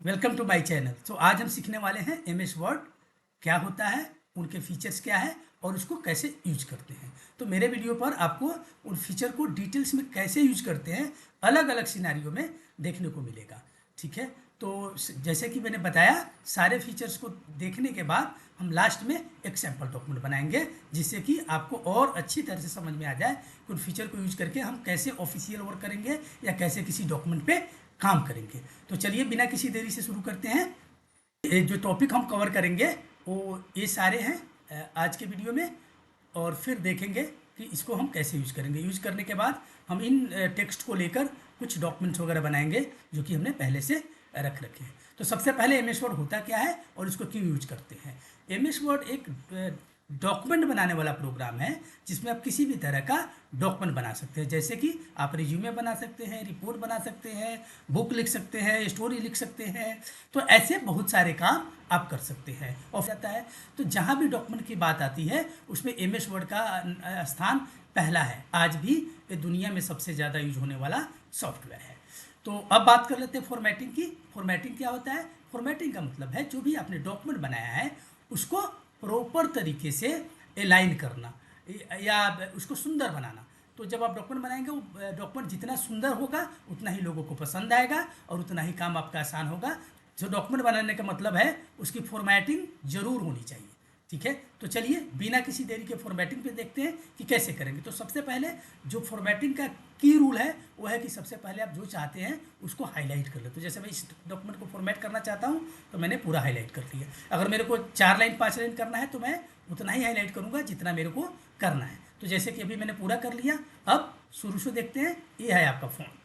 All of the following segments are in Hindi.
Welcome to my channel. तो आज हम सीखने वाले हैं एमएस वर्ड क्या होता है, उनके फीचर्स क्या है और उसको कैसे यूज करते हैं। तो मेरे वीडियो पर आपको उन फीचर को डिटेल्स में कैसे यूज करते हैं अलग अलग सिनेरियो में देखने को मिलेगा। ठीक है, तो जैसे कि मैंने बताया, सारे फीचर्स को देखने के बाद हम लास्ट में एक सैम्पल डॉक्यूमेंट बनाएंगे जिससे कि आपको और अच्छी तरह से समझ में आ जाए कि उन फीचर को यूज करके हम कैसे ऑफिशियल वर्क करेंगे या कैसे किसी डॉक्यूमेंट पे काम करेंगे। तो चलिए बिना किसी देरी से शुरू करते हैं। ये जो टॉपिक हम कवर करेंगे वो ये सारे हैं आज के वीडियो में, और फिर देखेंगे कि इसको हम कैसे यूज करेंगे। यूज करने के बाद हम इन टेक्स्ट को लेकर कुछ डॉक्यूमेंट्स वगैरह बनाएंगे जो कि हमने पहले से रख रखे हैं। तो सबसे पहले एम एस वर्ड होता क्या है और इसको क्यों यूज करते हैं। एम एस वर्ड एक डॉक्यूमेंट बनाने वाला प्रोग्राम है जिसमें आप किसी भी तरह का डॉक्यूमेंट बना सकते हैं। जैसे कि आप रिज्यूमे बना सकते हैं, रिपोर्ट बना सकते हैं, बुक लिख सकते हैं, स्टोरी लिख सकते हैं। तो ऐसे बहुत सारे काम आप कर सकते हैं और जाता है। तो जहाँ भी डॉक्यूमेंट की बात आती है उसमें एम एस वर्ड का स्थान पहला है। आज भी ये दुनिया में सबसे ज़्यादा यूज होने वाला सॉफ्टवेयर है। तो अब बात कर लेते हैं फॉर्मेटिंग की। फॉर्मेटिंग क्या होता है? फॉर्मेटिंग का मतलब है जो भी आपने डॉक्यूमेंट बनाया है उसको प्रॉपर तरीके से अलाइन करना या उसको सुंदर बनाना। तो जब आप डॉक्यूमेंट बनाएंगे वो डॉक्यूमेंट जितना सुंदर होगा उतना ही लोगों को पसंद आएगा और उतना ही काम आपका आसान होगा। जो डॉक्यूमेंट बनाने का मतलब है उसकी फॉर्मेटिंग जरूर होनी चाहिए। ठीक है, तो चलिए बिना किसी देरी के फॉर्मेटिंग पे देखते हैं कि कैसे करेंगे। तो सबसे पहले जो फॉर्मेटिंग का की रूल है वो है कि सबसे पहले आप जो चाहते हैं उसको हाईलाइट कर ले। तो जैसे मैं इस डॉक्यूमेंट को फॉर्मेट करना चाहता हूँ तो मैंने पूरा हाईलाइट कर लिया। अगर मेरे को 4 लाइन 5 लाइन करना है तो मैं उतना ही हाईलाइट करूँगा जितना मेरे को करना है। तो जैसे कि अभी मैंने पूरा कर लिया। अब शुरू से देखते हैं। ये है आपका फॉन्ट।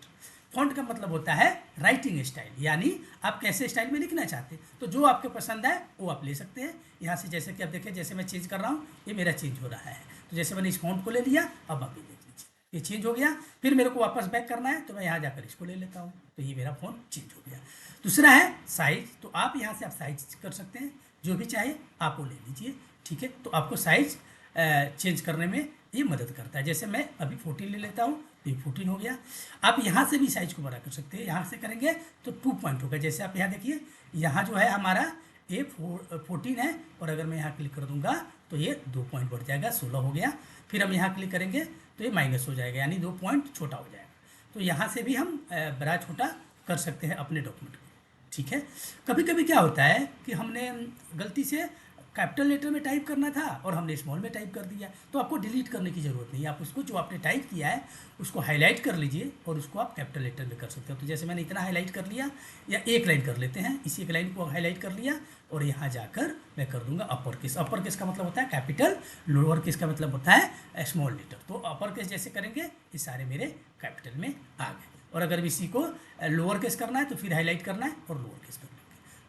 फॉन्ट का मतलब होता है राइटिंग स्टाइल, यानी आप कैसे स्टाइल में लिखना चाहते हैं। तो जो आपके पसंद है वो आप ले सकते हैं यहाँ से। जैसे कि आप देखें, जैसे मैं चेंज कर रहा हूँ ये मेरा चेंज हो रहा है। तो जैसे मैंने इस फॉन्ट को ले लिया, अब आप ये देख लीजिए ये चेंज हो गया। फिर मेरे को वापस बैक करना है तो मैं यहाँ जाकर इसको ले लेता हूँ, तो ये मेरा फॉन्ट चेंज हो गया। दूसरा है साइज। तो आप यहाँ से आप साइज कर सकते हैं, जो भी चाहे आप वो ले लीजिए। ठीक है, तो आपको साइज चेंज करने में ये मदद करता है। जैसे मैं अभी 14 ले लेता हूँ तो ये 14 हो गया। आप यहाँ से भी साइज को बड़ा कर सकते हैं। यहाँ से करेंगे तो 2 पॉइंट होगा। जैसे आप यहाँ देखिए, यहाँ जो है हमारा ये 14 है और अगर मैं यहाँ क्लिक कर दूंगा तो ये 2 पॉइंट बढ़ जाएगा, 16 हो गया। फिर हम यहाँ क्लिक करेंगे तो ये माइनस हो जाएगा, यानी 2 पॉइंट छोटा हो जाएगा। तो यहाँ से भी हम बड़ा छोटा कर सकते हैं अपने डॉक्यूमेंट को। ठीक है, कभी कभी क्या होता है कि हमने गलती से कैपिटल लेटर में टाइप करना था और हमने स्मॉल में टाइप कर दिया, तो आपको डिलीट करने की ज़रूरत नहीं है। आप उसको जो आपने टाइप किया है उसको हाईलाइट कर लीजिए और उसको आप कैपिटल लेटर में कर सकते हो। तो जैसे मैंने इतना हाईलाइट कर लिया, या एक लाइन कर लेते हैं, इसी एक लाइन को हाईलाइट कर लिया और यहाँ जाकर मैं कर दूंगा अपर केस। अपर केस का मतलब होता है कैपिटल, लोअर केस का मतलब होता है स्मॉल लेटर। तो अपर केस जैसे करेंगे ये सारे मेरे कैपिटल में आ गए। और अगर इसी को लोअर केस करना है तो फिर हाईलाइट करना है और लोअर केस करना है,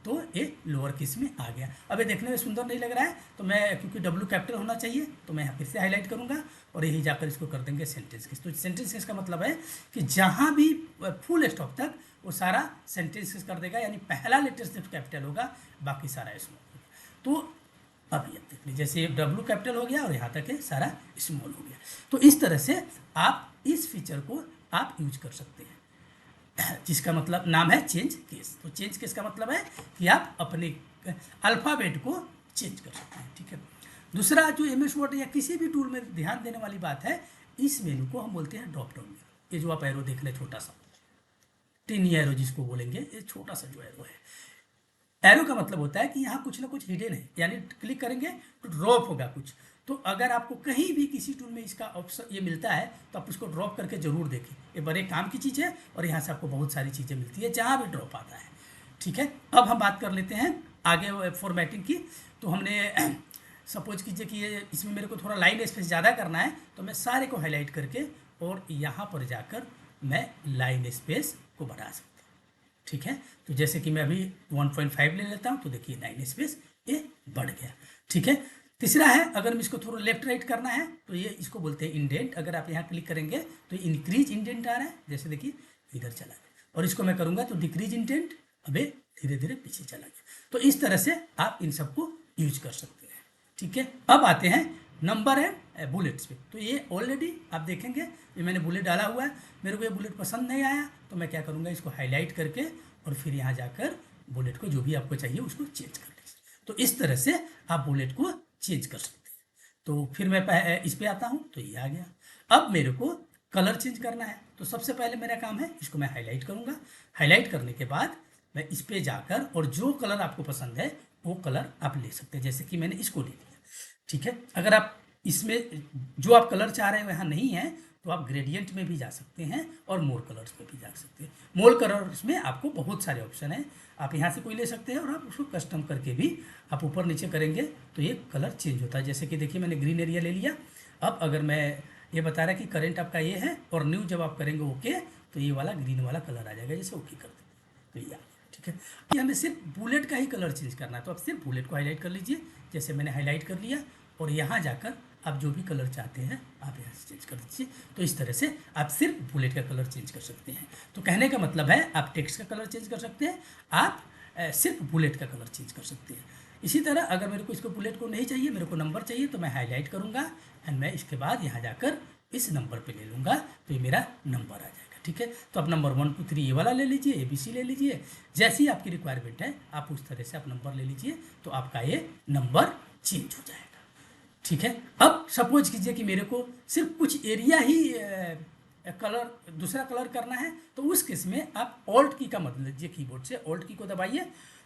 तो ये लोअर केस में आ गया। अब ये देखने में सुंदर नहीं लग रहा है तो मैं, क्योंकि डब्ल्यू कैपिटल होना चाहिए, तो मैं यहाँ फिर से हाईलाइट करूँगा और यही जाकर इसको कर देंगे सेंटेंस केस। तो सेंटेंस केस का मतलब है कि जहाँ भी फुल स्टॉप तक वो सारा सेंटेंस केस कर देगा, यानी पहला लेटर सिर्फ कैपिटल होगा, बाकी सारा स्मॉल होगा। तो अभी आप देख लीजिए, जैसे डब्ल्यू कैपिटल हो गया और यहाँ तक है सारा स्मॉल हो गया। तो इस तरह से आप इस फीचर को आप यूज कर सकते हैं, जिसका मतलब नाम है चेंज केस। तो चेंज केस का मतलब है कि आप अपने अल्फ़ाबेट को चेंज कर सकते हैं। ठीक है, दूसरा जो एम एस वर्ड या किसी भी टूल में ध्यान देने वाली बात है, इस मेनू को हम बोलते हैं ड्रॉप डाउन मेनू। ये जो आप एरो देख रहे हैं छोटा सा टिनी एरो जिसको बोलेंगे, ये छोटा सा जो एरो है, एरो का मतलब होता है कि यहाँ कुछ ना कुछ हिडन है, यानी क्लिक करेंगे तो ड्रॉप होगा कुछ। तो अगर आपको कहीं भी किसी टूल में इसका ऑप्शन ये मिलता है तो आप उसको ड्रॉप करके जरूर देखें। ये बड़े काम की चीज़ है और यहाँ से आपको बहुत सारी चीज़ें मिलती है जहाँ भी ड्रॉप आता है। ठीक है, अब हम बात कर लेते हैं आगे फॉर्मेटिंग की। तो हमने सपोज कीजिए कि ये इसमें मेरे को थोड़ा लाइन स्पेस ज़्यादा करना है, तो मैं सारे को हाईलाइट करके और यहाँ पर जाकर मैं लाइन स्पेस को बढ़ा सकता हूँ। ठीक है, तो जैसे कि मैं अभी 1.5 ले लेता हूँ तो देखिए लाइन स्पेस ये बढ़ गया। ठीक है, तीसरा है, अगर मैं इसको थोड़ा लेफ्ट राइट करना है तो ये इसको बोलते हैं इंडेंट। अगर आप यहाँ क्लिक करेंगे तो इंक्रीज इंडेंट आ रहा है, जैसे देखिए इधर चला गया, और इसको मैं करूँगा तो डिक्रीज इंडेंट, अबे धीरे धीरे पीछे चला गया। तो इस तरह से आप इन सबको यूज कर सकते हैं। ठीक है, अब आते हैं नंबर एंड बुलेट्स पे। तो ये ऑलरेडी आप देखेंगे ये मैंने बुलेट डाला हुआ है। मेरे को ये बुलेट पसंद नहीं आया तो मैं क्या करूँगा, इसको हाईलाइट करके और फिर यहाँ जाकर बुलेट को जो भी आपको चाहिए उसको चेंज कर लीजिए। तो इस तरह से आप बुलेट को चेंज कर सकते हैं। तो फिर मैं इस पर आता हूँ, तो ये आ गया। अब मेरे को कलर चेंज करना है, तो सबसे पहले मेरा काम है इसको मैं हाईलाइट करूँगा। हाईलाइट करने के बाद मैं इस पर जाकर और जो कलर आपको पसंद है वो कलर आप ले सकते हैं, जैसे कि मैंने इसको ले लिया। ठीक है, अगर आप इसमें जो आप कलर चाह रहे हैं वहाँ नहीं है तो आप ग्रेडियंट में भी जा सकते हैं और मोर कलर्स में भी जा सकते हैं। मोर कलर्स में आपको बहुत सारे ऑप्शन हैं, आप यहाँ से कोई ले सकते हैं और आप उसको कस्टम करके भी आप ऊपर नीचे करेंगे तो ये कलर चेंज होता है। जैसे कि देखिए मैंने ग्रीन एरिया ले लिया। अब अगर मैं ये बता रहा कि करंट आपका ये है और न्यू जब आप करेंगे ओके तो ये वाला ग्रीन वाला कलर आ जाएगा, जैसे ओके कर दें तो ये आ गया। ठीक है, ये हमें सिर्फ बुलेट का ही कलर चेंज करना है, तो आप सिर्फ बुलेट को हाईलाइट कर लीजिए, जैसे मैंने हाईलाइट कर लिया। और यहाँ जाकर आप जो भी कलर चाहते हैं आप यहाँ से चेंज कर दीजिए। तो इस तरह से आप सिर्फ बुलेट का कलर चेंज कर सकते हैं। तो कहने का मतलब है आप टेक्स्ट का कलर चेंज कर सकते हैं, आप सिर्फ बुलेट का कलर चेंज कर सकते हैं। इसी तरह अगर मेरे को इसको बुलेट को नहीं चाहिए, मेरे को नंबर चाहिए, तो मैं हाईलाइट करूँगा एंड मैं इसके बाद यहाँ जाकर इस नंबर पे ले लूँगा तो ये मेरा नंबर आ जाएगा। ठीक है, तो आप नंबर 1 2 3 ये वाला ले लीजिए, ABC ले लीजिए, जैसी आपकी रिक्वायरमेंट है आप उस तरह से आप नंबर ले लीजिए, तो आपका ये नंबर चेंज हो जाएगा। ठीक है, अब सपोज कीजिए कि मेरे को सिर्फ कुछ एरिया ही कलर दूसरा कलर करना है, तो उस केस में आप ऑल्ट की का मदद लीजिए, कीबोर्ड से ऑल्ट की को दबाइए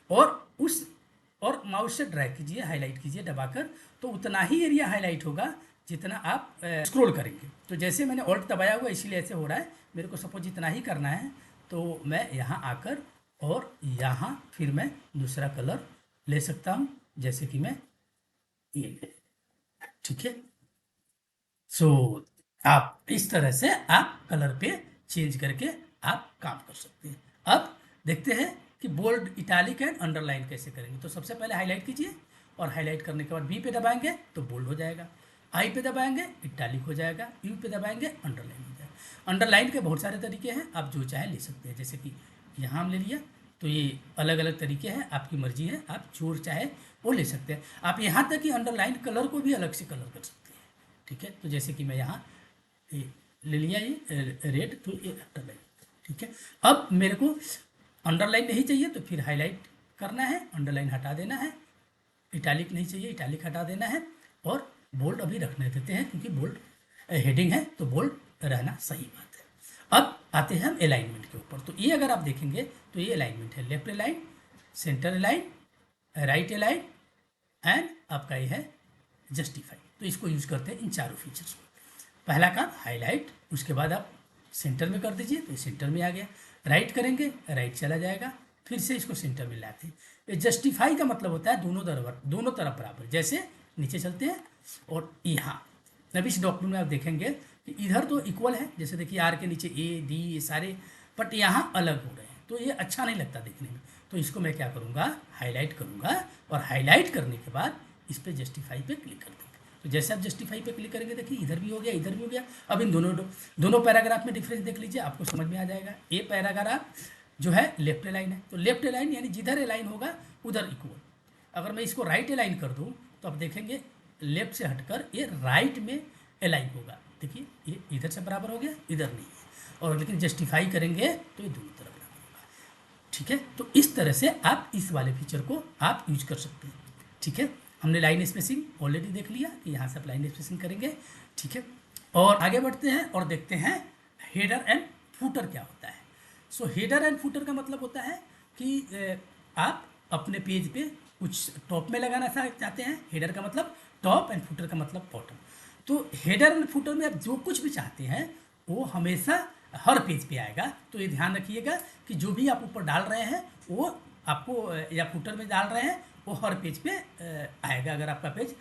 और माउस से ड्रैग कीजिए, हाईलाइट कीजिए दबाकर, तो उतना ही एरिया हाईलाइट होगा जितना आप स्क्रॉल करेंगे। तो जैसे मैंने ऑल्ट दबाया हुआ इसीलिए ऐसे हो रहा है, मेरे को सपोज इतना ही करना है तो मैं यहाँ आकर और यहाँ फिर मैं दूसरा कलर ले सकता हूँ, जैसे कि मैं ये ले। ठीक है, सो आप इस तरह से आप कलर पे चेंज करके आप काम कर सकते हैं। अब देखते हैं कि बोल्ड, इटैलिक एंड अंडरलाइन कैसे करेंगे। तो सबसे पहले हाईलाइट कीजिए और हाईलाइट करने के बाद बी पे दबाएंगे तो बोल्ड हो जाएगा, आई पे दबाएंगे इटैलिक हो जाएगा, यू पे दबाएंगे अंडरलाइन हो जाएगा। अंडरलाइन के बहुत सारे तरीके हैं, आप जो चाहे ले सकते हैं, जैसे कि यहाँ हम ले लिया, तो ये अलग अलग तरीके हैं, आपकी मर्जी है, आप जो चाहे वो ले सकते हैं। आप यहाँ तक कि अंडरलाइन कलर को भी अलग से कलर कर सकते हैं। ठीक है, तो जैसे कि मैं यहाँ ले लिया ये रेड, तो ये अंडरलाइन। ठीक है, अब मेरे को अंडरलाइन नहीं चाहिए तो फिर हाईलाइट करना है, अंडरलाइन हटा देना है, इटैलिक नहीं चाहिए इटैलिक हटा देना है, और बोल्ड अभी रखने देते हैं क्योंकि बोल्ड हेडिंग है तो बोल्ड रहना सही बात है। अब आते हैं हम अलाइनमेंट के ऊपर। तो ये अगर आप देखेंगे तो ये अलाइनमेंट है, left align, centre align, right align and आपका ये है जस्टिफाई। तो इसको यूज करते हैं इन चारों फीचर्स को। पहला काम हाईलाइट, उसके बाद आप सेंटर में कर दीजिए तो ये सेंटर में आ गया, राइट करेंगे राइट चला जाएगा, फिर से इसको सेंटर में लाते हैं। ये जस्टिफाई का मतलब होता है दोनों तरफ बराबर, जैसे नीचे चलते हैं और यहाँ अब इस डॉक्यूमेंट में आप देखेंगे कि इधर तो इक्वल है, जैसे देखिए आर के नीचे ए डी ये सारे, बट यहाँ अलग हो रहे हैं तो ये अच्छा नहीं लगता देखने में। तो इसको मैं क्या करूँगा, हाईलाइट करूँगा और हाईलाइट करने के बाद इस पर जस्टिफाई पे क्लिक कर देंगे। तो जैसे आप जस्टिफाई पे क्लिक करेंगे देखिए इधर भी हो गया इधर भी हो गया। अब इन दोनों पैराग्राफ में डिफरेंस देख लीजिए, आपको समझ में आ जाएगा। ए पैराग्राफ जो है लेफ्ट अलाइन है, तो लेफ्ट अलाइन यानी जिधर अलाइन होगा उधर इक्वल। अगर मैं इसको राइट अलाइन कर दूँ तो आप देखेंगे लेफ्ट से हटकर ये राइट में अलाइन होगा। देखिए ये इधर से बराबर हो गया, इधर नहीं है, और लेकिन जस्टिफाई करेंगे तो ये दोनों तरफ बराबर होगा। ठीक है, तो इस तरह से आप इस वाले फीचर को आप यूज कर सकते हैं। ठीक है, हमने लाइन स्पेसिंग ऑलरेडी देख लिया कि यहाँ से आप लाइन स्पेसिंग करेंगे। ठीक है, और आगे बढ़ते हैं और देखते हैं हेडर एंड फूटर क्या होता है। सो हेडर एंड फूटर का मतलब होता है कि आप अपने पेज पे कुछ टॉप में लगाना चाहते हैं, हेडर का मतलब टॉप एंड फूटर का मतलब बॉटम। तो हेडर एंड फूटर में आप जो कुछ भी चाहते हैं वो हमेशा हर पेज पे आएगा। तो ये ध्यान रखिएगा कि जो भी आप ऊपर डाल रहे हैं वो आपको या फूटर में डाल रहे हैं वो हर पेज पे आएगा। अगर आपका पेज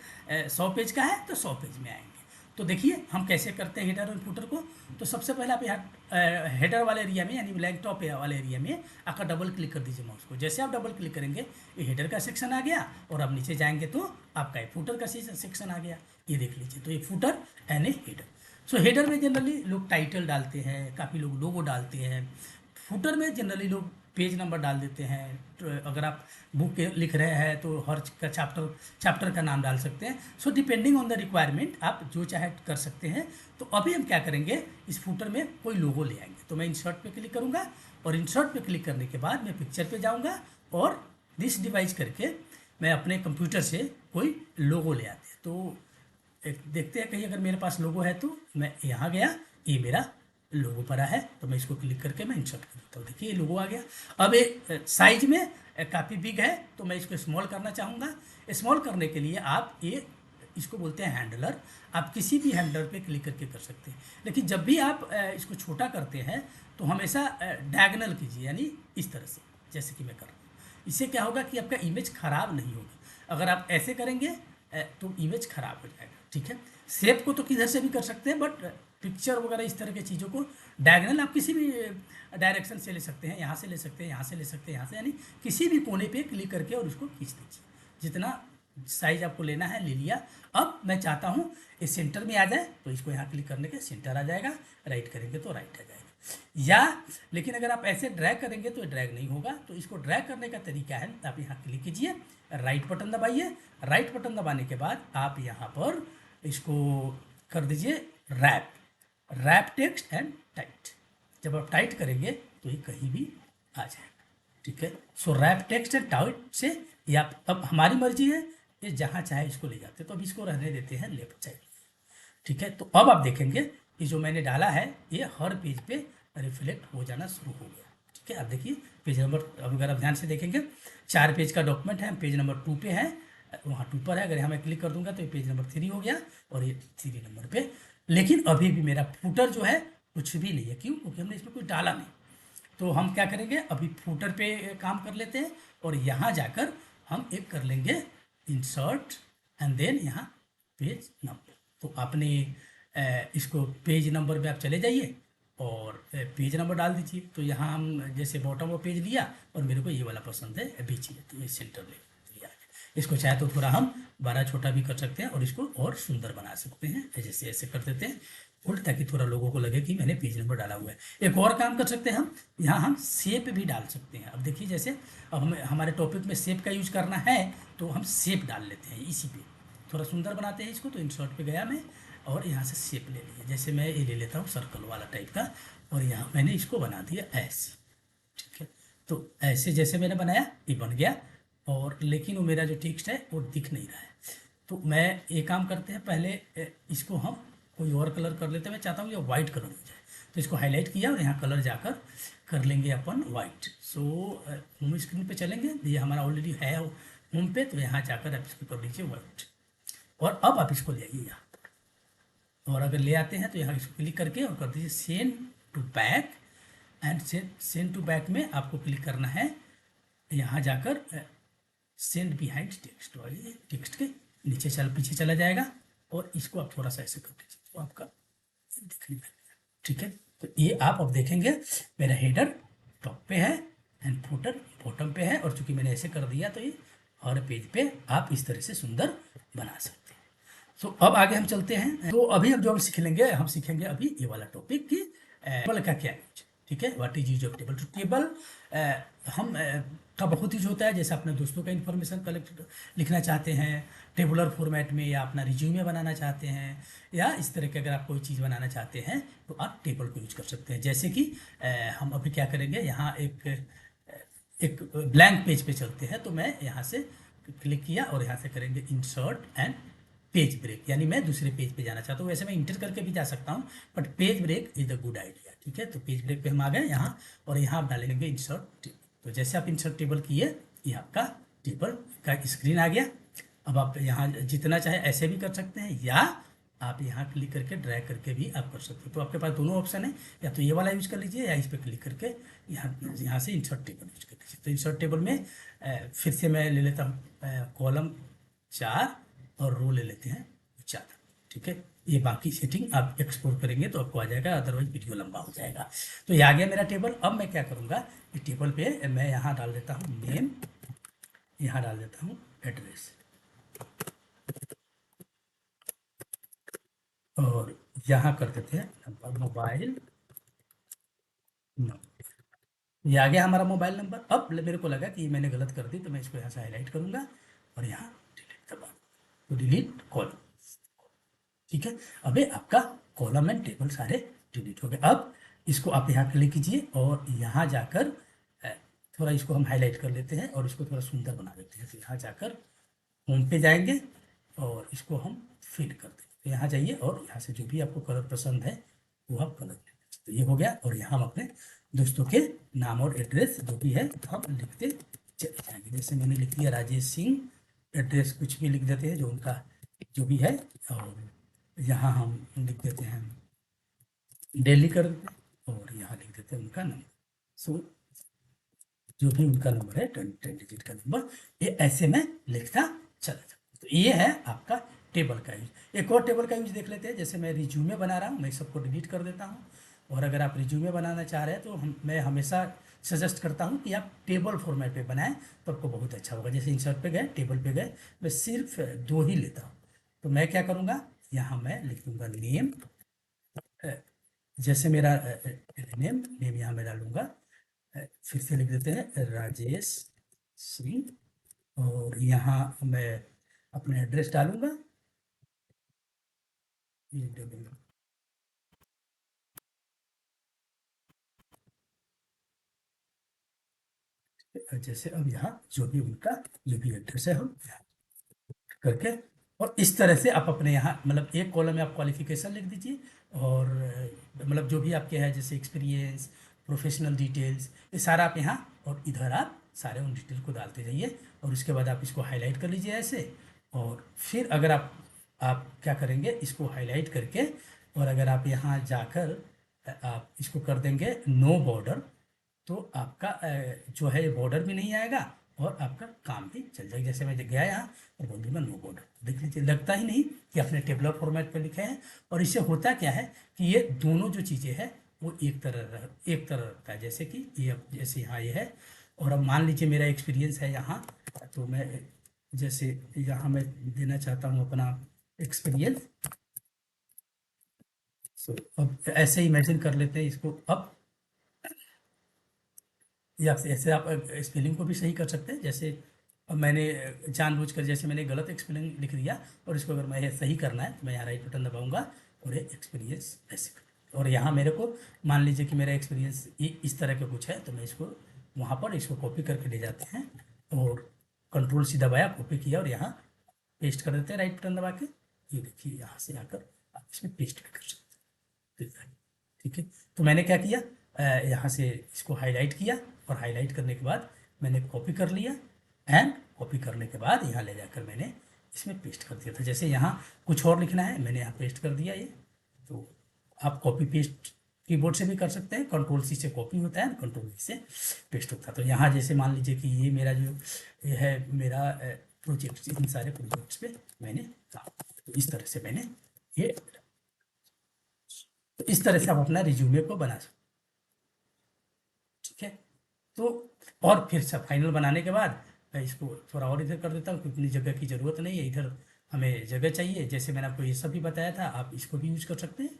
100 पेज का है तो 100 पेज में आएंगे। तो देखिए हम कैसे करते हैं हेडर और फूटर को। तो सबसे पहले आप यहाँ हेडर वाले एरिया में यानी ब्लैंक टॉप वाले एरिया में आकर डबल क्लिक कर दीजिए माउस को। जैसे आप डबल क्लिक करेंगे ये हेडर का सेक्शन आ गया, और अब नीचे जाएंगे तो आपका ये फूटर का सेक्शन आ गया। ये देख लीजिए, तो ये footer and A header. So header में जनरली लोग टाइटल डालते हैं, काफ़ी लोग लोगो डालते हैं। फूटर में जनरली लोग पेज नंबर डाल देते हैं। तो अगर आप बुक लिख रहे हैं तो हर का चैप्टर का नाम डाल सकते हैं। So depending on the requirement आप जो चाहे कर सकते हैं। तो अभी हम क्या करेंगे, इस फूटर में कोई लोगो ले आएंगे। तो मैं इंसर्ट पे क्लिक करूंगा और इंसर्ट पे क्लिक करने के बाद मैं पिक्चर पे जाऊंगा और दिस डिवाइस करके मैं अपने कंप्यूटर से कोई लोगो ले आते हैं। तो एक देखते हैं कहीं अगर मेरे पास लोगो है तो मैं यहाँ गया, ये मेरा लोगो पड़ा है, तो मैं इसको क्लिक करके मैं इंसर्ट कर देता हूँ। देखिए ये लोगो आ गया। अब ये साइज में काफ़ी बिग है तो मैं इसको स्मॉल करना चाहूँगा। स्मॉल करने के लिए आप ये इसको बोलते हैं हैंडलर, आप किसी भी हैंडलर पे क्लिक करके कर सकते हैं। लेकिन जब भी आप इसको छोटा करते हैं तो हमेशा डायगोनल कीजिए, यानी इस तरह से जैसे कि मैं कर रहा हूँ। इससे क्या होगा कि आपका इमेज खराब नहीं होगी। अगर आप ऐसे करेंगे तो इमेज खराब हो जाएगा। ठीक है, शेप को तो किधर से भी कर सकते हैं, बट पिक्चर वगैरह इस तरह की चीज़ों को डायगोनल आप किसी भी डायरेक्शन से ले सकते हैं, यहाँ से ले सकते हैं, यहाँ से ले सकते हैं, यहाँ से, यानी किसी भी कोने पे क्लिक करके और उसको खींच दीजिए। जितना साइज आपको लेना है ले लिया। अब मैं चाहता हूँ ये सेंटर में आ जाए, तो इसको यहाँ क्लिक करने के सेंटर आ जाएगा, राइट करेंगे तो राइट आ जाएगा। या लेकिन अगर आप ऐसे ड्रैग करेंगे तो ड्रैग नहीं होगा। तो इसको ड्रैग करने का तरीका है, आप यहाँ क्लिक कीजिए, राइट बटन दबाइए। राइट बटन दबाने के बाद आप यहाँ पर इसको कर दीजिए रैप टेक्स्ट एंड टाइट। जब आप टाइट करेंगे तो ये कहीं भी आ जाएगा। ठीक है, सो रैप टेक्स्ट एंड टाइट से या अब हमारी मर्जी है, ये जहाँ चाहे इसको ले जाते हैं। तो अब इसको रहने देते हैं लेफ्ट साइड। ठीक है, तो अब आप देखेंगे कि जो मैंने डाला है ये हर पेज पे रिफ्लेक्ट हो जाना शुरू हो गया। ठीक है, आप देखिए पेज नंबर, अब अगर आप ध्यान से देखेंगे 4 पेज का डॉक्यूमेंट है, पेज नंबर 2 पे है, वहाँ 2 पर है। अगर यहाँ मैं क्लिक कर दूंगा तो ये पेज नंबर 3 हो गया और ये 3 नंबर पे। लेकिन अभी भी मेरा फूटर जो है कुछ भी नहीं है। क्यों? क्योंकि हमने इसमें कुछ डाला नहीं। तो हम क्या करेंगे, अभी फूटर पे काम कर लेते हैं और यहाँ जाकर हम एक कर लेंगे इंसर्ट एंड देन यहाँ पेज नंबर। तो आपने इसको पेज नंबर पे आप चले जाइए और पेज नंबर डाल दीजिए। तो यहाँ हम जैसे बॉटम ऑफ पेज लिया और मेरे को ये वाला पसंद है बीच में, तो ये सेंटर ले लिया। इसको चाहे तो थोड़ा हम बड़ा छोटा भी कर सकते हैं और इसको और सुंदर बना सकते हैं, जैसे ऐसे कर देते हैं उल्ट, ताकि थोड़ा लोगों को लगे कि मैंने पेज नंबर डाला हुआ है। एक और काम कर सकते हैं हम, यहाँ हम शेप भी डाल सकते हैं। अब देखिए जैसे अब हमें हमारे टॉपिक में शेप का यूज करना है तो हम शेप डाल लेते हैं, इसी पे थोड़ा सुंदर बनाते हैं इसको। तो इंसर्ट पे गया मैं और यहाँ से शेप ले लिया, जैसे मैं ये ले लेता हूँ सर्कल वाला टाइप का, और यहाँ मैंने इसको बना दिया ऐसे। ठीक है, तो ऐसे जैसे मैंने बनाया ये बन गया, और लेकिन वो मेरा जो टेक्स्ट है वो दिख नहीं रहा है। तो मैं ये काम करते हैं, पहले इसको हम कोई और कलर कर लेते हैं। मैं चाहता हूँ ये वाइट कलर हो जाए, तो इसको हाईलाइट किया और यहाँ कलर जाकर कर लेंगे अपन वाइट। सो होम स्क्रीन पे चलेंगे, ये हमारा ऑलरेडी है होम पे, तो यहाँ जाकर आप इसको कर लीजिए वाइट। और अब आप इसको ले आइए यहाँ, और अगर ले आते हैं तो यहाँ इसको क्लिक करके और कर दीजिए send to back. And send to back में आपको क्लिक करना है, यहाँ जाकर सेंड बिहाइंड टेक्स्ट, और ये टेक्स्ट के नीचे पीछे चला जाएगा, और इसको आप थोड़ा सा ऐसे कर दीजिए तो आपका दिखने लगेगा। ठीक है, तो ये आप अब देखेंगे मेरा हेडर टॉप पे है एंड फुटर बॉटम पे है, और चूंकि मैंने ऐसे कर दिया तो ये हर पेज पे आप इस तरह से सुंदर बना सकते हैं। तो अब आगे हम चलते हैं। तो अभी हम जो हम सीखेंगे अभी ये वाला टॉपिक कि टेबल का क्या यूज। ठीक है, what is use of table. तो टेबल हम का बहुत यूज होता है, जैसे अपने दोस्तों का इन्फॉर्मेशन कलेक्ट लिखना चाहते हैं टेबुलर फॉर्मेट में, या अपना रिज्यूमे बनाना चाहते हैं, या इस तरह के अगर आप कोई चीज़ बनाना चाहते हैं तो आप टेबल को यूज कर सकते हैं। जैसे कि हम अभी क्या करेंगे, यहाँ एक ब्लैंक पेज पे चलते हैं। तो मैं यहाँ से क्लिक किया और यहाँ से करेंगे इंसर्ट एंड पेज ब्रेक, यानी मैं दूसरे पेज पे जाना चाहता हूँ। वैसे मैं इंटर करके भी जा सकता हूँ, but page break is the good idea. ठीक है, तो पेज ब्रेक पे हम आ गए यहाँ, और यहाँ आप डालेंगे इंसर्ट टेबल। तो जैसे आप इंसर्ट टेबल किए, ये आपका टेबल का स्क्रीन आ गया। अब आप यहाँ जितना चाहे ऐसे भी कर सकते हैं, या आप यहाँ क्लिक करके ड्रैग करके भी आप कर सकते हैं। तो आपके पास दोनों ऑप्शन है, या तो ये वाला यूज कर लीजिए, या इस पर क्लिक करके यहाँ से इंसर्ट टेबल यूज कर लीजिए। तो इंसर्ट टेबल में फिर से मैं ले लेता हूँ कॉलम 4 और रो ले लेते हैं 4। ठीक है, ये बाकी सेटिंग आप एक्सपोर्ट करेंगे तो आपको आ जाएगा, अदरवाइज वीडियो लंबा हो जाएगा। तो ये आ गया मेरा टेबल। अब मैं क्या करूँगा, इस टेबल पे मैं यहाँ डाल देता हूँ नेम, यहाँ डाल देता हूँ एड्रेस, और यहाँ कर देते हैं नंबर, मोबाइल नंबर। ये आ गया हमारा मोबाइल नंबर। अब मेरे को लगा कि मैंने गलत कर दी, तो मैं इसको यहाँ से हाईलाइट करूँगा और यहाँ डिलीट दबा, तो डिलीट कॉलम। ठीक है, अबे आपका कॉलम एंड टेबल सारे डिलीट हो गए। अब इसको आप यहाँ क्लिक कीजिए और यहाँ जाकर थोड़ा इसको हम हाईलाइट कर लेते हैं और इसको थोड़ा सुंदर बना देते हैं। तो यहाँ जाकर होम पे जाएंगे और इसको हम फिल कर देंगे। तो यहाँ जाइए और यहाँ से जो भी आपको कलर पसंद है वो आप कलर लेंगे। तो ये हो गया। और यहाँ हम अपने दोस्तों के नाम और एड्रेस जो भी है हम लिखते चले जाएंगे। जैसे मैंने लिख दिया राजेश सिंह, एड्रेस कुछ भी लिख देते हैं जो उनका जो भी है, और यहाँ हम लिख देते हैं दिल्ली कर देते हैं, और यहाँ लिख देते हैं उनका नंबर। सो जो भी उनका नंबर है 10 डिजिट का नंबर, ये ऐसे में लिखता चला जाता। तो ये है आपका टेबल का यूज। एक और टेबल का यूज देख लेते हैं। जैसे मैं रिज्यूमे बना रहा हूँ, मैं सबको डिलीट कर देता हूँ। और अगर आप रिज्यूमे बनाना चाह रहे हैं तो मैं हमेशा सजेस्ट करता हूँ कि आप टेबल फॉर्मेट पे बनाएं, तो आपको बहुत अच्छा होगा। जैसे इंसर्ट पे गए, टेबल पे गए, मैं सिर्फ 2 ही लेता हूँ। तो मैं क्या करूँगा, यहाँ मैं लिख दूँगा नेम। जैसे मेरा नेम यहाँ मैं डालूँगा, फिर से लिख देते हैं राजेश सिंह, और यहाँ मैं अपना एड्रेस डालूंगा। जैसे अब यहाँ जो भी उनका जो भी एड्रेस है हम करके, और इस तरह से आप अपने यहाँ मतलब एक कॉलम में आप क्वालिफिकेशन लिख दीजिए, और मतलब जो भी आपके है जैसे एक्सपीरियंस, प्रोफेशनल डिटेल्स, ये सारा आप यहाँ, और इधर आप सारे उन डिटेल को डालते जाइए। और उसके बाद आप इसको हाईलाइट कर लीजिए ऐसे। और फिर अगर आप क्या करेंगे, इसको हाईलाइट करके, और अगर आप यहाँ जाकर आप इसको कर देंगे नो बॉर्डर, तो आपका जो है बॉर्डर भी नहीं आएगा और आपका काम भी चल जाएगा। जैसे मैं गया यहाँ और बोल दूँगा नो बॉर्डर, देख लीजिए लगता ही नहीं कि अपने टेबलर फॉर्मेट पे लिखे हैं। और इससे होता क्या है कि ये दोनों जो चीज़ें हैं वो एक तरह रहता है। जैसे कि ये अब जैसे यहाँ ये है, और अब मान लीजिए मेरा एक्सपीरियंस है यहाँ, तो मैं जैसे यहाँ मैं देना चाहता हूँ अपना एक्सपीरियंस। सो अब ऐसे इमेजिन कर लेते हैं इसको। अब या ऐसे आप स्पेलिंग को भी सही कर सकते हैं। जैसे अब मैंने जानबूझकर जैसे मैंने गलत स्पेलिंग लिख दिया, और इसको अगर मैं सही करना है तो मैं यहाँ राइट बटन दबाऊंगा और ये एक्सपीरियंस ऐसे कर। और यहाँ मेरे को मान लीजिए कि मेरा एक्सपीरियंस इस तरह का कुछ है, तो मैं इसको वहाँ पर इसको कॉपी करके ले जाते हैं, और कंट्रोल सी दबाया, कॉपी किया, और यहाँ पेस्ट कर देते हैं राइट बटन दबा के। ये देखिए यहाँ से आकर आप इसमें पेस्ट भी कर सकते हैं। ठीक है, तो मैंने क्या किया, यहाँ से इसको हाईलाइट किया, और हाईलाइट करने के बाद मैंने कॉपी कर लिया, एंड कॉपी करने के बाद यहाँ ले जाकर मैंने इसमें पेस्ट कर दिया था। जैसे यहाँ कुछ और लिखना है, मैंने यहाँ पेस्ट कर दिया ये। तो आप कॉपी पेस्ट कीबोर्ड से भी कर सकते हैं, कंट्रोल सी से कॉपी होता है, कंट्रोल वी से पेस्ट होता है। तो यहाँ जैसे मान लीजिए कि ये मेरा जो ये है मेरा प्रोजेक्ट, इन सारे प्रोजेक्ट्स पे मैंने काम, तो इस तरह से मैंने ये, तो इस तरह से आप अपना रिज्यूमे को बना सकते। ठीक है, तो और फिर सब फाइनल बनाने के बाद मैं इसको थोड़ा और इधर कर देता हूँ, क्योंकि जगह की ज़रूरत नहीं है, इधर हमें जगह चाहिए। जैसे मैंने आपको ये सब भी बताया था, आप इसको भी यूज कर सकते हैं।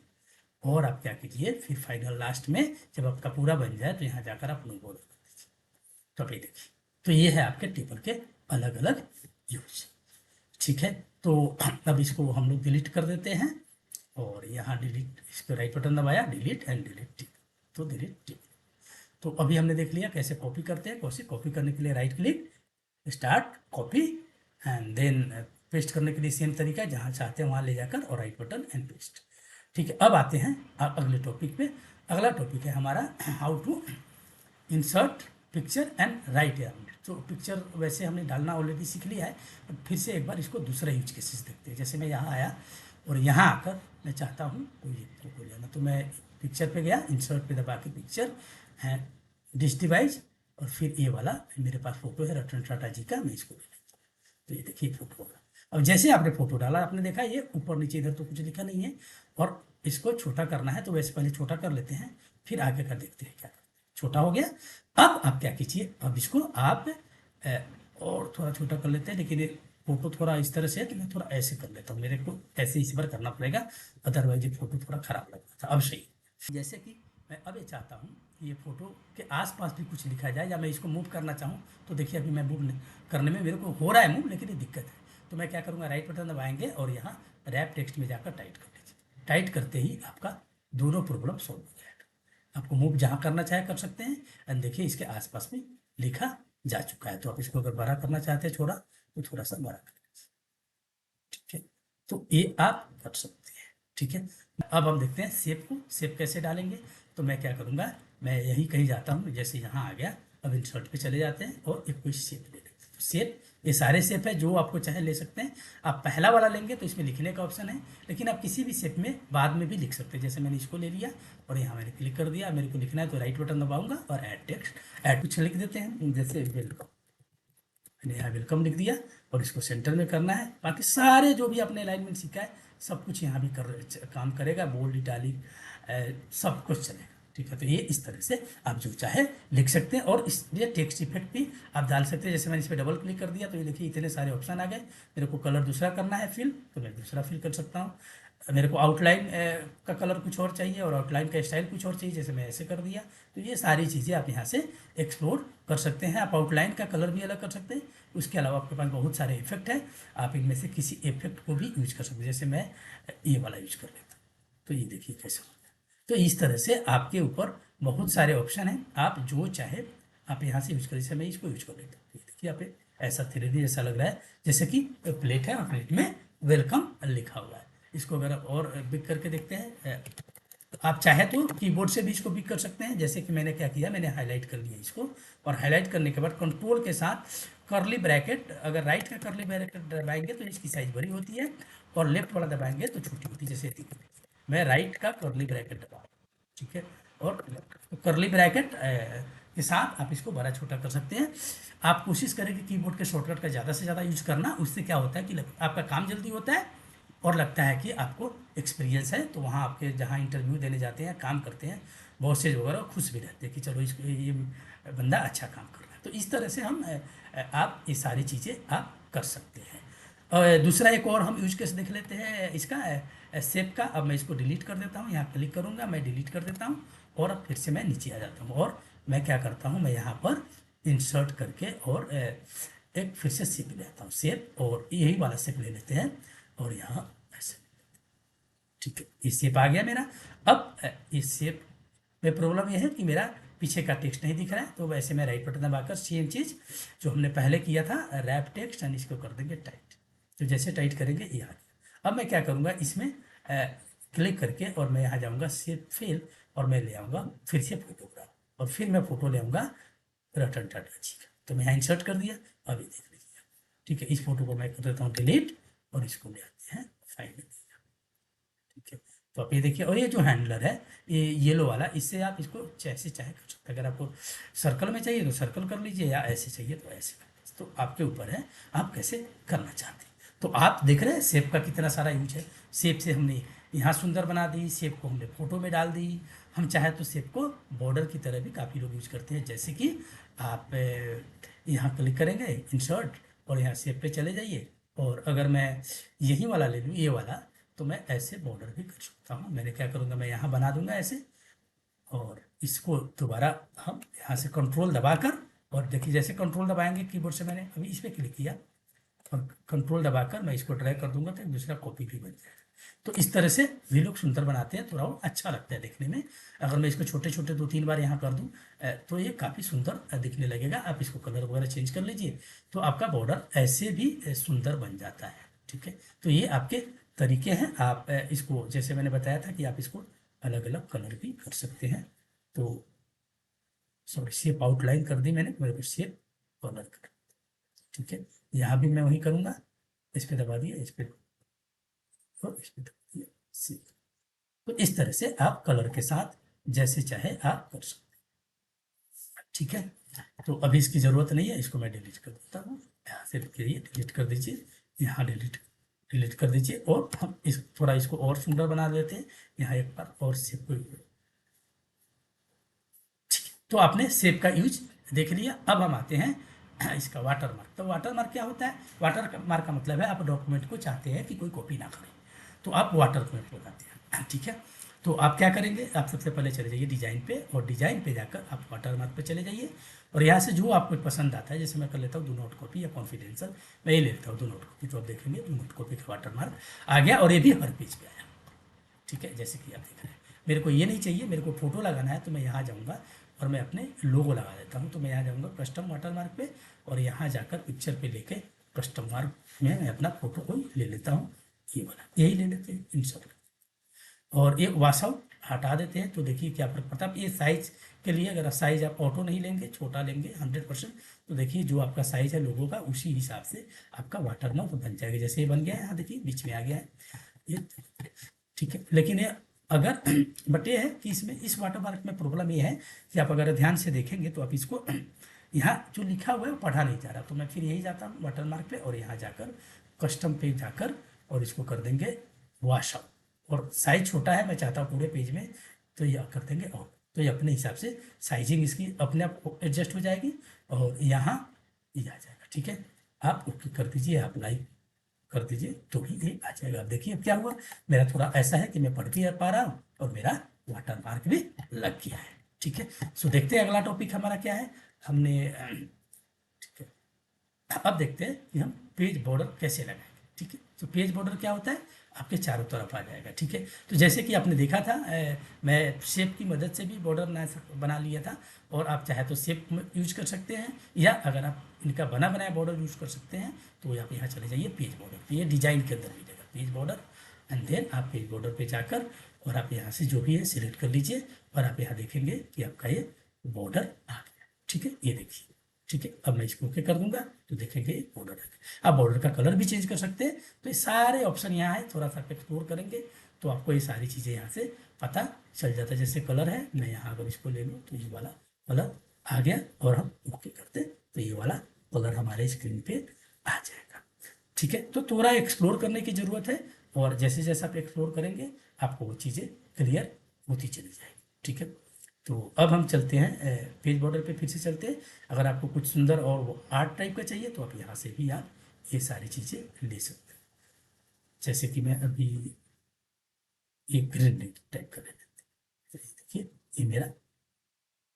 और आप क्या कीजिए, फिर फाइनल लास्ट में जब आपका पूरा बन जाए तो यहाँ जाकर आप नो बॉर्डर कर दीजिए। तो अभी देखिए, तो ये है आपके टेबल के अलग अलग यूज। ठीक है, तो अब इसको हम लोग डिलीट कर देते हैं, और यहाँ डिलीट, इसको राइट बटन दबाया, डिलीट एंड डिलीट, तो डिलीट। तो अभी हमने देख लिया कैसे कॉपी करते हैं। कैसे कॉपी करने के लिए right click, start copy, and then paste करने के लिए सेम तरीका, जहाँ चाहते हैं वहाँ ले जाकर और राइट बटन एंड पेस्ट। ठीक है, अब आते हैं अगले टॉपिक पे। अगला टॉपिक है हमारा how to insert picture and right around. तो पिक्चर वैसे हमने डालना ऑलरेडी सीख लिया है, बट फिर से एक बार इसको दूसरा यूज केसेस देखते हैं। जैसे मैं यहाँ आया और यहाँ आकर मैं चाहता हूँ कोई एक फोटो लेना, तो मैं पिक्चर पे गया, इंसर्ट पे दबा के पिक्चर है डिश डिवाइस, और फिर ये वाला मेरे पास फोटो है रतन टाटा जी का, मैं इसको ले लेता हूँ। तो ये देखिए फोटो वाला। अब जैसे आपने फोटो डाला, आपने देखा ये ऊपर नीचे इधर तो कुछ लिखा नहीं है, और इसको छोटा करना है तो वैसे पहले छोटा कर लेते हैं, फिर आगे का देखते हैं क्या करते हैं। छोटा हो गया। अब आप क्या कीजिए, अब इसको आप और थोड़ा छोटा कर लेते हैं, लेकिन ये फोटो थोड़ा इस तरह से है तो मैं थोड़ा ऐसे कर लेता हूँ, मेरे को ऐसे इस बार करना पड़ेगा, अदरवाइज ये फोटो थोड़ा खराब लग रहा था। अब सही, जैसे कि मैं अब ये चाहता हूँ कि ये फोटो के आसपास भी कुछ लिखा जाए, या मैं इसको मूव करना चाहूँ, तो देखिए अभी मैं मूव करने में मेरे को हो रहा है मूव, लेकिन ये दिक्कत है। तो मैं क्या करूँगा, राइट बटन दबाएंगे और यहाँ रैप टेक्स्ट में जाकर टाइट कर लीजिए। टाइट करते ही आपका दोनों प्रॉब्लम सॉल्व हो जाएगा। आपको मूव जहाँ करना चाहे कर सकते हैं, एंड देखिए इसके आसपास में लिखा जा चुका है। तो आप इसको अगर बड़ा करना चाहते हैं छोटा, तो थोड़ा सा बड़ा करें, ठीक है। तो ये आप कर सकते हैं, ठीक है। अब हम देखते हैं शेप को, शेप कैसे डालेंगे। तो मैं क्या करूँगा, मैं यही कहीं जाता हूँ, जैसे यहाँ आ गया, अब इंसर्ट पे चले जाते हैं और एक कोई शेप ले लेते हैं। तो शेप, ये सारे शेप है जो आपको चाहे ले सकते हैं। आप पहला वाला लेंगे तो इसमें लिखने का ऑप्शन है, लेकिन आप किसी भी शेप में बाद में भी लिख सकते हैं। जैसे मैंने इसको ले लिया और यहाँ मैंने क्लिक कर दिया, मेरे को लिखना है तो राइट बटन दबाऊंगा और ऐड टेक्स्ट, ऐड कुछ लिख देते हैं, जैसे वेलकम, मैंने यहाँ वेलकम लिख दिया और इसको सेंटर में करना है। बाकी सारे जो भी आपने अलाइनमेंट सीखा है सब कुछ यहाँ भी काम करेगा, बोल्ड, इटालिक सब कुछ चलेगा, ठीक है। तो ये इस तरह से आप जो चाहे लिख सकते हैं। और इसलिए टेक्स्ट इफेक्ट भी आप डाल सकते हैं। जैसे मैंने इस पर डबल क्लिक कर दिया तो ये देखिए इतने सारे ऑप्शन आ गए। मेरे को कलर दूसरा करना है फिल, तो मैं दूसरा फिल कर सकता हूँ। मेरे को आउटलाइन का कलर कुछ और चाहिए और आउटलाइन का स्टाइल कुछ और चाहिए, जैसे मैं ऐसे कर दिया। तो ये सारी चीज़ें आप यहाँ से एक्सप्लोर कर सकते हैं। आप आउटलाइन का कलर भी अलग कर सकते हैं। उसके अलावा आपके पास बहुत सारे इफेक्ट हैं, आप इनमें से किसी इफेक्ट को भी यूज कर सकते हैं। जैसे मैं ये वाला यूज कर लेता हूँ, तो ये देखिए कैसे हो गया। तो इस तरह से आपके ऊपर बहुत सारे ऑप्शन हैं, आप जो चाहे आप यहाँ से यूज करें। जैसे मैं इसको यूज कर लेता हूँ, ये देखिए यहाँ पे ऐसा 3D ऐसा लग रहा है जैसे कि प्लेट है और प्लेट में वेलकम लिखा हुआ है। इसको अगर आप और बिग करके देखते हैं, आप चाहे तो कीबोर्ड से भी इसको पिक कर सकते हैं। जैसे कि मैंने क्या किया, मैंने हाईलाइट कर लिया इसको, और हाईलाइट करने के बाद कंट्रोल के साथ करली ब्रैकेट, अगर राइट का करली ब्रैकेट दबाएंगे तो इसकी साइज बड़ी होती है और लेफ्ट वाला दबाएंगे तो छोटी होती है। जैसे मैं राइट का करली ब्रैकेट दबा, ठीक है, और करली ब्रैकेट के साथ आप इसको बड़ा छोटा कर सकते हैं। आप कोशिश करें कि कीबोर्ड के शॉर्टकट का ज़्यादा से ज़्यादा यूज करना। उससे क्या होता है कि आपका काम जल्दी होता है और लगता है कि आपको एक्सपीरियंस है। तो वहाँ आपके जहाँ इंटरव्यू देने जाते हैं, काम करते हैं, बॉसेज वगैरह खुश भी रहते हैं कि चलो इसको ये बंदा अच्छा काम कर रहा है। तो इस तरह से हम आप ये सारी चीज़ें आप कर सकते हैं। और दूसरा एक और हम यूज कैसे देख लेते हैं इसका, शेप का। अब मैं इसको डिलीट कर देता हूँ, यहाँ क्लिक करूँगा, मैं डिलीट कर देता हूँ और अब फिर से मैं नीचे आ जाता हूँ और मैं क्या करता हूँ, मैं यहाँ पर इंसर्ट करके और एक फिर से शेप ले आता हूँ, शेप, और यही वाला शेप ले लेते हैं और यहाँ ऐसे, ठीक है, ये शेप आ गया मेरा। अब इस शेप में प्रॉब्लम यह है कि मेरा पीछे का टेक्स्ट नहीं दिख रहा है, तो वैसे मैं राइट बटन दबाकर सेम चीज़ जो हमने पहले किया था, रैप टेक्स्ट, एंड इसको कर देंगे टाइट। तो जैसे टाइट करेंगे ये आ गया। अब मैं क्या करूँगा, इसमें क्लिक करके और मैं यहाँ जाऊँगा शेप फिल और मैं ले आऊँगा फिर से फोटोग्राफ, और फिर मैं फोटो ले आऊँगा रतन टाटा जी का। तो मैं यहाँ इंसर्ट कर दिया, अब ये देख लीजिए, ठीक है। इस फोटो को मैं कर देता हूँ डिलीट और इसको ले आते हैं फाइल में, ठीक है। तो आप ये देखिए, और ये जो हैंडलर है ये येलो वाला, इससे आप इसको जैसे चाहे कर सकते हैं। अगर आपको सर्कल में चाहिए तो सर्कल कर लीजिए, या ऐसे चाहिए तो ऐसे कर लीजिए। तो आपके ऊपर है आप कैसे करना चाहते हैं। तो आप देख रहे हैं शेप का कितना सारा यूज है। शेप से हमने यहाँ सुंदर बना दी, शेप को हमने फोटो में डाल दी। हम चाहे तो शेप को बॉर्डर की तरह भी काफ़ी लोग यूज करते हैं। जैसे कि आप यहाँ क्लिक करेंगे इंसर्ट और यहाँ शेप पे चले जाइए, और अगर मैं यही वाला ले लूँ, ये वाला, तो मैं ऐसे बॉर्डर भी कर सकता हूँ। मैंने क्या करूँगा, मैं यहाँ बना दूंगा ऐसे, और इसको दोबारा हम यहाँ से कंट्रोल दबाकर, और देखिए जैसे कंट्रोल दबाएंगे कीबोर्ड से, मैंने अभी इस पर क्लिक किया और कंट्रोल दबाकर मैं इसको ड्रैग कर दूंगा तो एक दूसरा कॉपी भी बन जाएगा। तो इस तरह से भी लोग सुंदर बनाते हैं, थोड़ा वो अच्छा लगता है देखने में। अगर मैं इसको छोटे छोटे 2-3 बार यहाँ कर दूँ तो ये काफ़ी सुंदर दिखने लगेगा। आप इसको कलर वगैरह चेंज कर लीजिए तो आपका बॉर्डर ऐसे भी सुंदर बन जाता है, ठीक है। तो ये आपके तरीके हैं। आप इसको, जैसे मैंने बताया था कि आप इसको अलग अलग कलर भी कर सकते हैं। तो सॉरी, शेप आउटलाइन कर दी मैंने, मेरे को शेप कलर कर, ठीक है। यहाँ भी मैं वही करूँगा, इस पर दबा दिया, इस पर और इस पर दबा दिया, शेप। तो इस तरह से आप कलर के साथ जैसे चाहे आप कर सकते हैं, ठीक है। तो अभी इसकी ज़रूरत नहीं है, इसको मैं डिलीट कर देता हूँ। यहाँ से डिलीट कर दीजिए, यहाँ डिलीट कर दीजिए, और हम इस थोड़ा इसको और सुंदर बना देते हैं। यहाँ एक बार और शेप को, ठीक है। तो आपने शेप का यूज देख लिया। अब हम आते हैं इसका वाटर मार्क। तो वाटर मार्क क्या होता है, वाटर मार्क का मतलब है आप डॉक्यूमेंट को चाहते हैं कि कोई कॉपी ना करे, तो आप वाटर मार्क लगाते हैं, ठीक है। तो आप क्या करेंगे, आप सबसे पहले चले जाइए डिजाइन पे, और डिजाइन पे जाकर आप वाटर मार्क पे चले जाइए, और यहाँ से जो आपको पसंद आता है, जैसे मैं कर लेता हूँ डू नॉट कॉपी या कॉन्फिडेंशियल, मैं ये ले लेता हूँ डू नॉट कॉपी। तो आप देखेंगे डू नॉट कॉपी का वाटर मार्क आ गया, और ये भी हर पेज पे आया, ठीक है। जैसे कि आप देख रहे हैं, मेरे को ये नहीं चाहिए, मेरे को फोटो लगाना है, तो मैं यहाँ जाऊँगा और मैं अपने लोगो लगा देता हूँ। तो मैं यहाँ जाऊँगा कस्टम वाटरमार्क पे और यहाँ जाकर पिक्चर पे लेके कस्टम मार्क में मैं अपना फोटो को ले लेता हूँ, ये वाला यही ले लेते हैं इंसर्ट, और एक वॉश आउट हटा देते हैं। तो देखिए क्या फर्क पड़ता है। ये साइज के लिए अगर साइज आप ऑटो नहीं लेंगे, छोटा लेंगे 100%, तो देखिए जो आपका साइज है लोगों का उसी हिसाब से आपका वाटरमार्क बन जाएगा। जैसे ये बन गया है, यहाँ देखिए बीच में आ गया है ये, ठीक है। लेकिन ये अगर बट ये है कि इसमें इस वाटरमार्क में प्रॉब्लम ये है कि आप अगर ध्यान से देखेंगे तो आप इसको यहाँ जो लिखा हुआ है वो पढ़ा नहीं जा रहा। तो मैं फिर यही जाता हूँ वाटरमार्क पे और यहाँ जाकर कस्टम पे जाकर और इसको कर देंगे वॉश आउट, और साइज छोटा है मैं चाहता हूँ पूरे पेज में, तो यह कर देंगे ऑफ। तो ये अपने हिसाब से साइजिंग इसकी अपने आप एडजस्ट हो जाएगी और यहाँ ये आ जाएगा, ठीक है। आप ओके कर दीजिए, आप लाइक कर दीजिए तो भी ये आ जाएगा। अब देखिए अब क्या हुआ, मेरा थोड़ा ऐसा है कि मैं पढ़ भी पा रहा हूँ और मेरा वाटर मार्क भी लग गया है, ठीक है। सो देखते हैं अगला टॉपिक हमारा क्या है। हमने ठीक है, अब देखते हैं कि हम पेज बॉर्डर कैसे लगाएंगे, ठीक है। तो पेज बॉर्डर क्या होता है, आपके चारों तरफ आ जाएगा, ठीक है। तो जैसे कि आपने देखा था मैं शेप की मदद से भी बॉर्डर बना लिया था, और आप चाहे तो शेप यूज कर सकते हैं, या अगर आप इनका बना बनाया बॉर्डर यूज कर सकते हैं। तो आप यहाँ चले जाइए पेज बॉर्डर, तो ये डिजाइन के अंदर मिलेगा पेज बॉर्डर, एंड देन आप पेज बॉर्डर पे जाकर और आप यहाँ से जो भी है सिलेक्ट कर लीजिए, और आप यहाँ देखेंगे कि आपका ये बॉर्डर आ गया, ठीक है। ये देखिए, ठीक है। अब मैं इसको ओके कर दूंगा तो देखेंगे बॉर्डर है। आप बॉर्डर का कलर भी चेंज कर सकते हैं। तो ये सारे ऑप्शन यहाँ है, थोड़ा सा आप एक्सप्लोर करेंगे तो आपको ये सारी चीज़ें यहाँ से पता चल जाता है। जैसे कलर है, मैं यहाँ अगर इसको ले लूँ तो ये वाला कलर आ गया, और हम ओके करते तो ये वाला कलर हमारे स्क्रीन पे आ जाएगा, ठीक है। तो थोड़ा एक्सप्लोर करने की ज़रूरत है, और जैसे जैसे आप एक्सप्लोर करेंगे आपको वो चीज़ें क्लियर होती चली जाएगी, ठीक है। तो अब हम चलते हैं पेज बॉर्डर पे फिर से चलते हैं। अगर आपको कुछ सुंदर और वो आर्ट टाइप का चाहिए तो आप यहाँ से भी आप ये सारी चीज़ें ले सकते हैं। जैसे कि मैं अभी एक ग्रीन टाइप कर देते हैं, तो ये देखिए ये मेरा,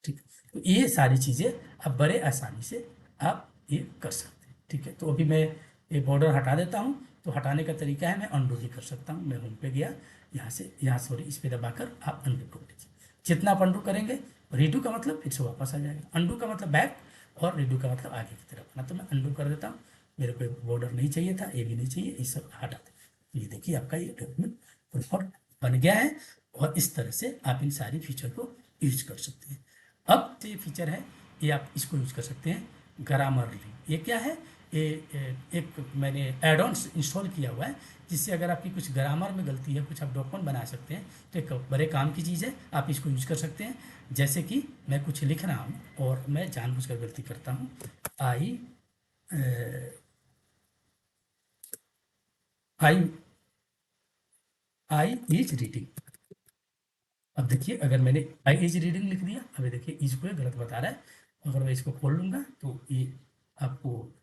ठीक है। तो ये सारी चीज़ें आप बड़े आसानी से आप ये कर सकते हैं, ठीक है। तो अभी मैं ये बॉर्डर हटा देता हूँ। तो हटाने का तरीका है, मैं अंडू भी कर सकता हूँ। मैं होम पे गया, यहाँ सॉरी इस पर दबाकर आप अंडू कर लीजिए। जितना आप अंडू करेंगे, रीडू का मतलब फिर से वापस आ जाएगा, अंडू का मतलब बैक, और रीडू का मतलब आगे की तरफ आना। तो मैं अंडू कर देता हूँ, मेरे को बॉर्डर नहीं चाहिए था, ये भी नहीं चाहिए, ये सब हटा दें। ये देखिए आपका ये डॉक्यूमेंट परफेक्ट बन गया है, और इस तरह से आप इन सारी फीचर को यूज कर सकते हैं। अब ये फीचर है, ये आप इसको यूज कर सकते हैं ग्रामरली। ये क्या है, ये एक मैंने एड ऑन्स इंस्टॉल किया हुआ है, जिससे अगर आपकी कुछ ग्रामर में गलती है, कुछ आप डॉक्यूमेंट बना सकते हैं, तो एक बड़े काम की चीज़ है, आप इसको यूज कर सकते हैं। जैसे कि मैं कुछ लिख रहा हूँ और मैं जानबूझकर गलती करता हूँ, आई आई आई इज रीडिंग। अब देखिए अगर मैंने आई इज रीडिंग लिख दिया, अभी देखिए इज को गलत बता रहा है। अगर मैं इसको खोल लूँगा तो ये आपको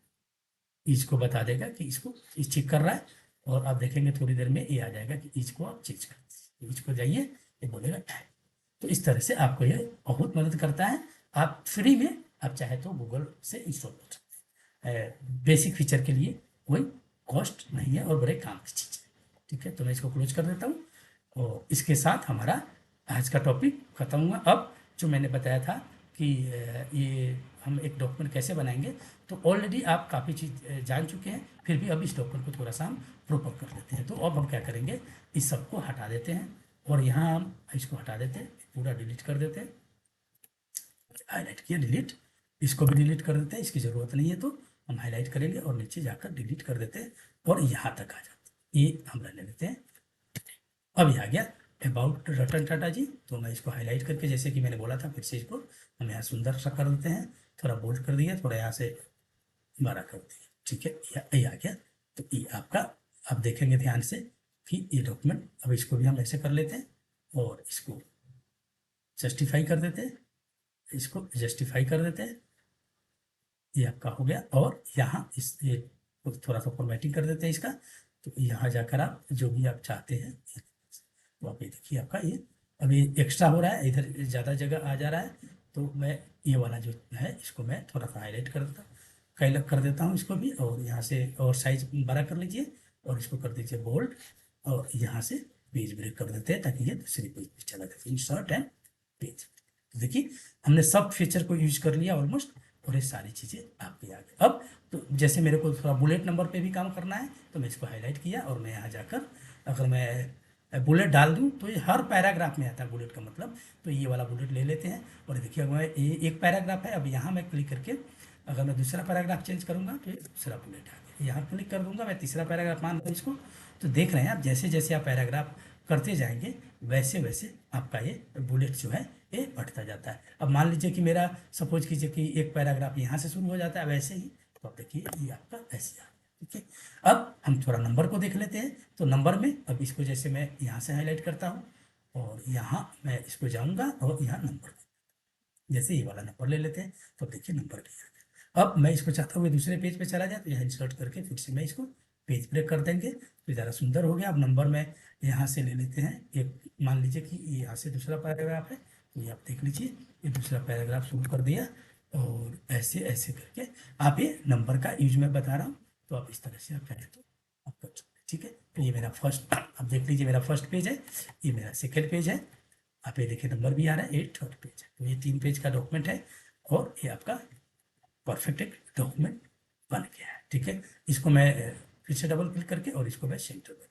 ईज को बता देगा कि इसको ईज चेक कर रहा है, और आप देखेंगे थोड़ी देर में ये आ जाएगा कि ईज को आप चेक कर, ईज को जाइए, ये बोलेगा टाइप। तो इस तरह से आपको ये बहुत मदद करता है। आप फ्री में आप चाहे तो गूगल से इंस्टॉल कर सकते हैं। बेसिक फीचर के लिए कोई कॉस्ट नहीं है और बड़े काम की चीज़ है, ठीक है। तो मैं इसको क्लोज कर देता हूँ, और इसके साथ हमारा आज का टॉपिक खत्म हुआ। अब जो मैंने बताया था कि ये हम एक डॉक्यूमेंट कैसे बनाएंगे, तो ऑलरेडी आप काफ़ी चीज़ जान चुके हैं, फिर भी अब इस डॉक्यूमेंट को थोड़ा सा हम प्रॉपर कर लेते हैं। तो अब हम क्या करेंगे, इस सबको हटा देते हैं, और यहाँ हम इसको हटा देते हैं, पूरा डिलीट कर देते हैं। हाईलाइट किया, डिलीट, इसको भी डिलीट कर देते हैं, इसकी ज़रूरत नहीं है। तो हम हाईलाइट करेंगे और नीचे जाकर डिलीट कर देते हैं, और यहाँ तक आ जाते हैं। ये हम ले लेते हैं। अब ये आ गया अबाउट रतन टाटा जी। तो मैं इसको हाईलाइट करके, जैसे कि मैंने बोला था, फिर से इसको हम यहाँ सुंदर सा कर देते हैं, थोड़ा बोल्ड कर दिया, थोड़ा यहाँ से बड़ा कर दिया, ठीक है। ये आ गया। तो ये आपका, आप देखेंगे ध्यान से कि ये डॉक्यूमेंट, अब इसको भी हम ऐसे कर लेते हैं, और इसको जस्टिफाई कर देते हैं, इसको जस्टिफाई कर देते हैं, ये आपका हो गया। और यहाँ इस ये थोड़ा सा फॉर्मेटिंग कर देते हैं इसका। तो यहाँ जाकर आप जो भी आप चाहते हैं, तो आप ये देखिए आपका ये अभी एक्स्ट्रा हो रहा है, इधर ज़्यादा जगह आ जा रहा है। तो मैं ये वाला जो है इसको मैं थोड़ा सा हाईलाइट कर देता हूँ इसको भी, और यहाँ से और साइज बड़ा कर लीजिए, और इसको कर दीजिए बोल्ड, और यहाँ से पेज ब्रेक कर देते हैं ताकि ये दूसरी पेज पे चला जाए, इंसर्ट एंड पेज। तो देखिए हमने सब फीचर को यूज कर लिया ऑलमोस्ट, और ये सारी चीज़ें आपके आ गई। अब तो जैसे मेरे को थोड़ा बुलेट नंबर पे भी काम करना है, तो मैं इसको हाईलाइट किया और मैं यहाँ जाकर अगर मैं बुलेट डाल दूँ तो ये हर पैराग्राफ में आता है बुलेट का मतलब। तो ये वाला बुलेट ले लेते हैं, और देखिए अगर मैं ये एक पैराग्राफ है, अब यहाँ मैं क्लिक करके अगर मैं दूसरा पैराग्राफ चेंज करूँगा तो ये दूसरा बुलेट आ गया। यहाँ क्लिक कर दूंगा मैं तीसरा पैराग्राफ मान लो इसको, तो देख रहे हैं आप जैसे जैसे आप पैराग्राफ करते जाएंगे वैसे वैसे आपका ये बुलेट जो है ये बढ़ता जाता है। अब मान लीजिए कि मेरा सपोज कीजिए कि एक पैराग्राफ यहाँ से शुरू हो जाता है वैसे ही, तो आप देखिए ये आपका ऐसे आ गया। ठीक है, अब हम थोड़ा नंबर को देख लेते हैं। तो नंबर में अब इसको जैसे मैं यहाँ से हाईलाइट करता हूँ और यहाँ मैं इसको जाऊँगा और यहाँ नंबर, जैसे ये वाला नंबर ले लेते हैं, तो देखिए नंबर लिया गया। अब मैं इसको चाहता हूँ दूसरे पेज पे चला जाए, तो यहाँ इंसर्ट करके फिर से मैं इसको पेज ब्रेक कर देंगे तो ज़्यादा सुंदर हो गया। अब नंबर में यहाँ से ले लेते हैं एक, मान लीजिए कि यहाँ से दूसरा पैराग्राफ है, तो ये आप देख लीजिए ये दूसरा पैराग्राफ शुरू कर दिया, और ऐसे ऐसे करके आप ये नंबर का यूज मैं बता रहा हूँ, तो आप इस तरह से आप चाहें तो आप कर सकते हैं। ठीक है, तो ये मेरा फर्स्ट, अब देख लीजिए मेरा फर्स्ट पेज है, ये मेरा सेकेंड पेज है, आप ये देखिए नंबर भी आ रहा है, ये थर्ड पेज है। तो ये 3 पेज का डॉक्यूमेंट है और ये आपका परफेक्ट एक डॉक्यूमेंट बन गया है। ठीक है, इसको मैं फिर से डबल क्लिक करके और इसको मैं सेंटर में,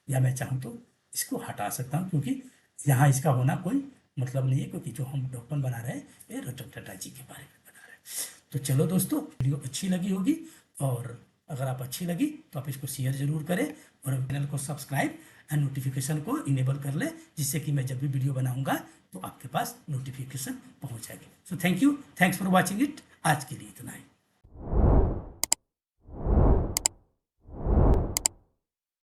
या मैं चाहूँ तो इसको हटा सकता हूँ, क्योंकि यहाँ इसका होना कोई मतलब नहीं है, क्योंकि जो हम डॉक्यूमेंट बना रहे हैं ये रतन टाटा जी के बारे में बना रहे हैं। तो चलो दोस्तों, वीडियो अच्छी लगी होगी, और अगर आप अच्छी लगी तो आप इसको शेयर जरूर करें और चैनल को सब्सक्राइब एंड नोटिफिकेशन को इनेबल कर लें, जिससे कि मैं जब भी वीडियो बनाऊंगा तो आपके पास नोटिफिकेशन पहुंच जाएगी। So thank you, thanks for watching it. आज के लिए इतना ही।